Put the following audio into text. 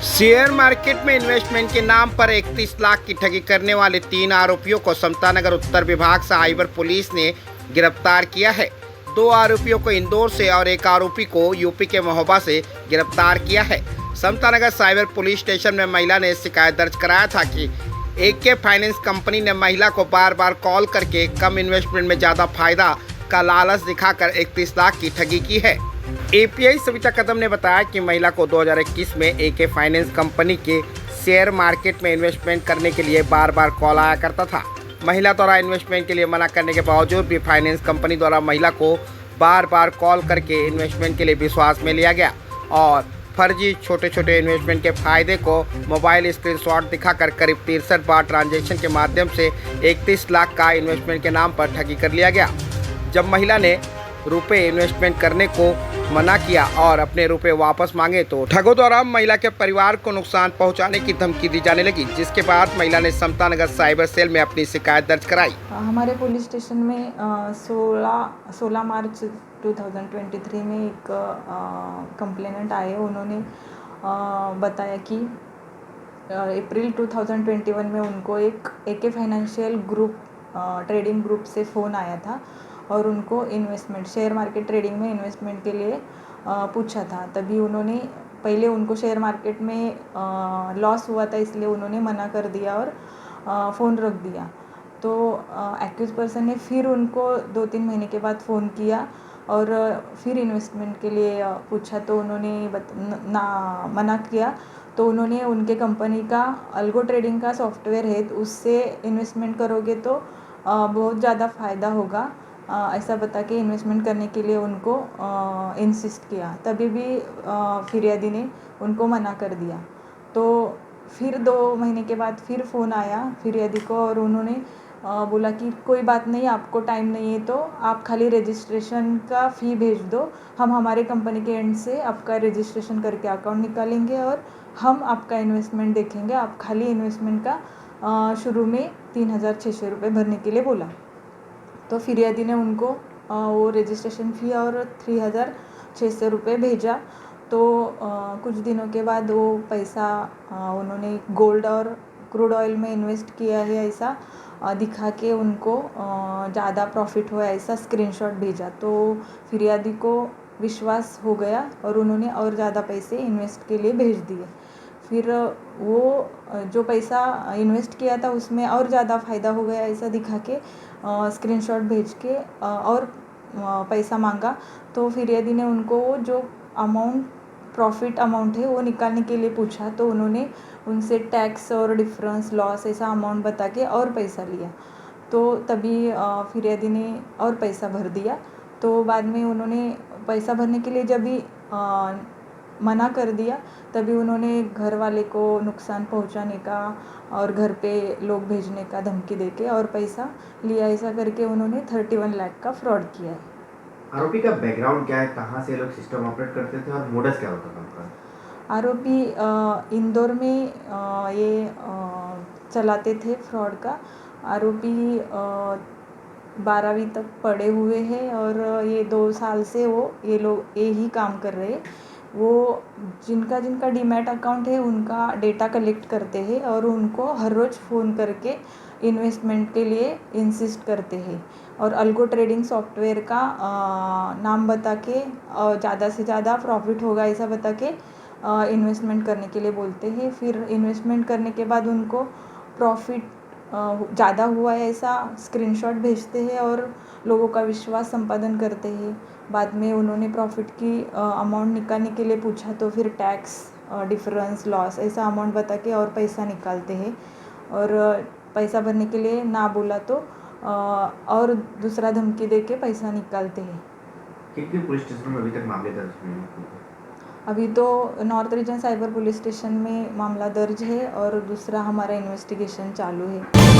Share market में investment के नाम पर 31 लाख की ठगी करने वाले 3 आरोपियों को समतानगर उत्तर विभाग साइबर पुलिस ने गिरफ्तार किया है। 2 आरोपियों को इंदौर से और एक आरोपी को यूपी के महोबा से गिरफ्तार किया है। समतानगर साइबर पुलिस स्टेशन में महिला ने शिकायत दर्ज कराया था कि एके फाइनेंस कंपनी ने महिला को बार बार कॉल करके कम इन्वेस्टमेंट में ज़्यादा फायदा का लालच दिखाकर 31 लाख की ठगी की है। एपीआई सविता कदम ने बताया कि महिला को 2021 में एके फाइनेंस कंपनी के शेयर मार्केट में इन्वेस्टमेंट करने के लिए बार बार कॉल आया करता था। महिला द्वारा इन्वेस्टमेंट के लिए मना करने के बावजूद भी फाइनेंस कंपनी द्वारा महिला को बार बार कॉल करके इन्वेस्टमेंट के लिए विश्वास में लिया गया और फर्जी छोटे छोटे इन्वेस्टमेंट के फायदे को मोबाइल स्क्रीनशॉट दिखाकर करीब 63 बार ट्रांजैक्शन के माध्यम से 31 लाख का इन्वेस्टमेंट के नाम पर ठगी कर लिया गया। जब महिला ने रुपए इन्वेस्टमेंट करने को मना किया और अपने रुपए वापस मांगे तो ठगों द्वारा महिला के परिवार को नुकसान पहुंचाने की धमकी दी जाने लगी, जिसके बाद महिला ने समतानगर साइबर सेल में अपनी शिकायत दर्ज कराई। हमारे पुलिस स्टेशन में 16 मार्च 2023 में एक कंप्लेनेंट आए। उन्होंने बताया कि अप्रैल 2021 में उनको एक एके फाइनेंशियल ग्रुप ट्रेडिंग ग्रुप से फ़ोन आया था और उनको इन्वेस्टमेंट शेयर मार्केट ट्रेडिंग में इन्वेस्टमेंट के लिए पूछा था। तभी उन्होंने पहले उनको शेयर मार्केट में लॉस हुआ था, इसलिए उन्होंने मना कर दिया और फ़ोन रख दिया। तो एक्यूज पर्सन ने फिर उनको 2-3 महीने के बाद फ़ोन किया और फिर इन्वेस्टमेंट के लिए पूछा तो उन्होंने मना किया। तो उन्होंने उनके कंपनी का अल्गो ट्रेडिंग का सॉफ्टवेयर है, तो उससे इन्वेस्टमेंट करोगे तो बहुत ज़्यादा फ़ायदा होगा, ऐसा बता के इन्वेस्टमेंट करने के लिए उनको इंसिस्ट किया। तभी भी फिरियादी ने उनको मना कर दिया। तो फिर 2 महीने के बाद फिर फ़ोन आया फिरियादी को और उन्होंने बोला कि कोई बात नहीं, आपको टाइम नहीं है तो आप खाली रजिस्ट्रेशन का फ़ी भेज दो, हम हमारे कंपनी के एंड से आपका रजिस्ट्रेशन करके अकाउंट निकालेंगे और हम आपका इन्वेस्टमेंट देखेंगे। आप खाली इन्वेस्टमेंट का शुरू में 3600 रुपये भरने के लिए बोला। तो फिरियादी ने उनको वो रजिस्ट्रेशन फ़ी और 3600 रुपये भेजा। तो कुछ दिनों के बाद वो पैसा उन्होंने गोल्ड और क्रूड ऑयल में इन्वेस्ट किया है ऐसा दिखा के उनको ज़्यादा प्रॉफिट हुआ ऐसा स्क्रीनशॉट भेजा। तो फिरियादी को विश्वास हो गया और उन्होंने और ज़्यादा पैसे इन्वेस्ट के लिए भेज दिए। फिर वो जो पैसा इन्वेस्ट किया था उसमें और ज़्यादा फ़ायदा हो गया ऐसा दिखा के स्क्रीनशॉट भेज के और पैसा मांगा। तो फिरियादी ने उनको जो प्रॉफिट अमाउंट है वो निकालने के लिए पूछा। तो उन्होंने उनसे टैक्स और डिफरेंस लॉस ऐसा अमाउंट बता के और पैसा लिया। तो तभी फिरियादी ने और पैसा भर दिया। तो बाद में उन्होंने पैसा भरने के लिए जब भी मना कर दिया तभी उन्होंने घर वाले को नुकसान पहुंचाने का और घर पे लोग भेजने का धमकी देके और पैसा लिया। ऐसा करके उन्होंने 31 लाख का फ्रॉड किया है। आरोपी का बैकग्राउंड क्या है, कहाँ से लोग सिस्टम ऑपरेट करते थे और मोडस क्या होता था उनका? आरोपी इंदौर में ये चलाते थे फ्रॉड का। आरोपी 12वीं तक पढ़े हुए हैं और ये 2 साल से ये लोग यही काम कर रहे हैं। वो जिनका डीमैट अकाउंट है उनका डेटा कलेक्ट करते हैं और उनको हर रोज़ फ़ोन करके इन्वेस्टमेंट के लिए इंसिस्ट करते हैं और अल्गो ट्रेडिंग सॉफ्टवेयर का नाम बता के ज़्यादा से ज़्यादा प्रॉफिट होगा ऐसा बता के इन्वेस्टमेंट करने के लिए बोलते हैं। फिर इन्वेस्टमेंट करने के बाद उनको प्रॉफिट ज़्यादा हुआ है ऐसा स्क्रीनशॉट भेजते हैं और लोगों का विश्वास संपादन करते हैं। बाद में उन्होंने प्रॉफिट की अमाउंट निकालने के लिए पूछा तो फिर टैक्स डिफरेंस लॉस ऐसा अमाउंट बता के और पैसा निकालते हैं और पैसा भरने के लिए ना बोला तो और दूसरा धमकी दे के पैसा निकालते हैं। कितने पुलिस स्टेशन में अभी तक मामले दर्ज हुए हैं? अभी तो north region cyber police station में मामला दर्ज है और दूसरा हमारा इन्वेस्टिगेशन चालू है।